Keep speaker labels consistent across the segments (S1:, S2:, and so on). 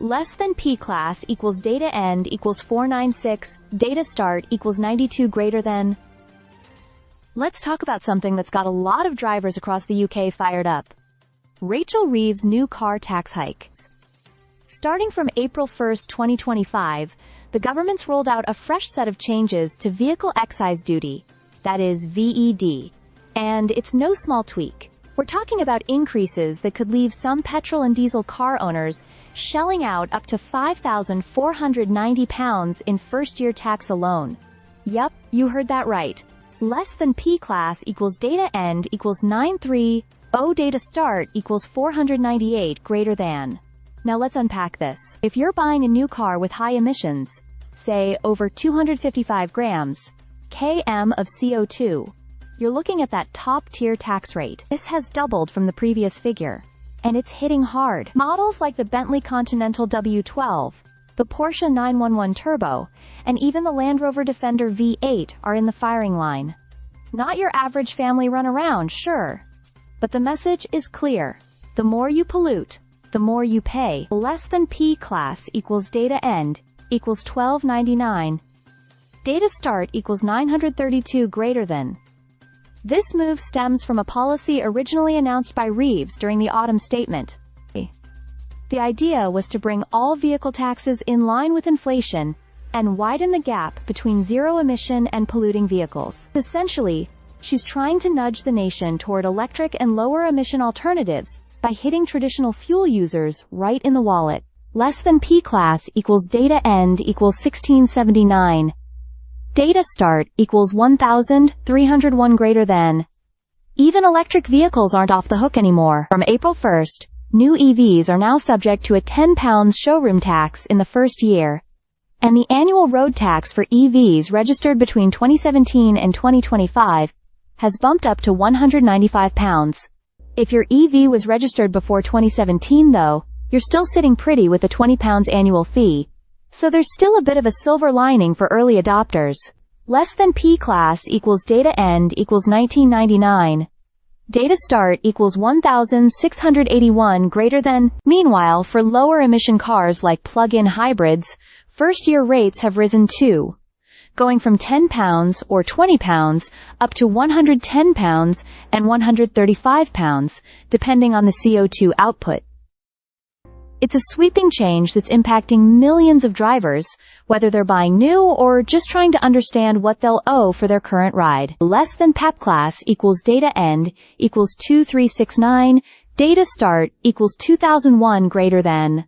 S1: Less than P class equals data end equals 496, data start equals 92 greater than. Let's talk about something that's got a lot of drivers across the UK fired up. Rachel Reeves' new car tax hike. Starting from April 1, 2025, the government's rolled out a fresh set of changes to vehicle excise duty, that is VED, and it's no small tweak. We're talking about increases that could leave some petrol and diesel car owners shelling out up to £5,490 in first-year tax alone. Yup, you heard that right. Less than P class equals data end equals 930, data start equals 498 greater than. Now let's unpack this. If you're buying a new car with high emissions, say over 255 grams km of CO2, you're looking at that top-tier tax rate. This has doubled from the previous figure, and it's hitting hard. Models like the Bentley Continental W12, the Porsche 911 Turbo, and even the Land Rover Defender V8 are in the firing line. Not your average family runaround, sure, but the message is clear. The more you pollute, the more you pay. Less than P class equals data end equals 1299. Data start equals 932 greater than. This move stems from a policy originally announced by Reeves during the autumn statement. The idea was to bring all vehicle taxes in line with inflation and widen the gap between zero-emission and polluting vehicles. Essentially, she's trying to nudge the nation toward electric and lower-emission alternatives by hitting traditional fuel users right in the wallet. Less than P class equals data end equals 1679. Data start equals 1,301 greater than. Even electric vehicles aren't off the hook anymore. From April 1st, new EVs are now subject to a £10 showroom tax in the first year, and the annual road tax for EVs registered between 2017 and 2025 has bumped up to £195. If your EV was registered before 2017 though, you're still sitting pretty with a £20 annual fee. So there's still a bit of a silver lining for early adopters. Less than P class equals data end equals 1999. Data start equals 1,681 greater than. Meanwhile, for lower emission cars like plug-in hybrids, first-year rates have risen too, going from £10 or £20 up to £110 and £135, depending on the CO2 output. It's a sweeping change that's impacting millions of drivers, whether they're buying new or just trying to understand what they'll owe for their current ride. Less than PEP class equals data end equals 2369, data start equals 2001 greater than.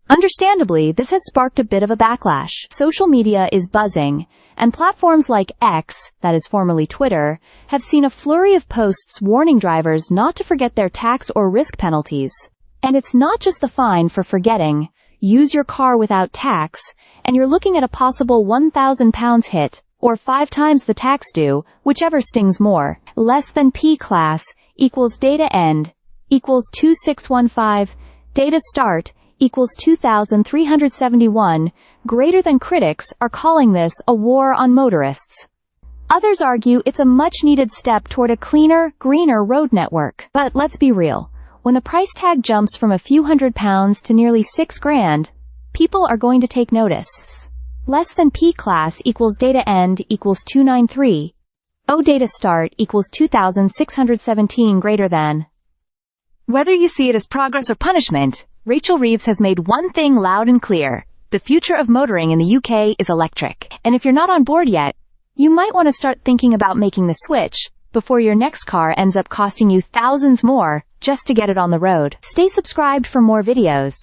S1: Understandably, this has sparked a bit of a backlash. Social media is buzzing, and platforms like X, that is formerly Twitter, have seen a flurry of posts warning drivers not to forget their tax or risk penalties. And it's not just the fine for forgetting. Use your car without tax, and you're looking at a possible £1,000 hit, or 5 times the tax due, whichever stings more. Less than P class equals data end equals 2615, data start equals 2,371, greater than. Critics are calling this a war on motorists. Others argue it's a much-needed step toward a cleaner, greener road network. But let's be real. When the price tag jumps from a few £100s to nearly $6,000, people are going to take notice. Less than P class equals data end equals 293. Data start equals 2,617 greater than. Whether you see it as progress or punishment, Rachel Reeves has made one thing loud and clear. The future of motoring in the UK is electric. And if you're not on board yet, you might want to start thinking about making the switch before your next car ends up costing you thousands more just to get it on the road. Stay subscribed for more videos.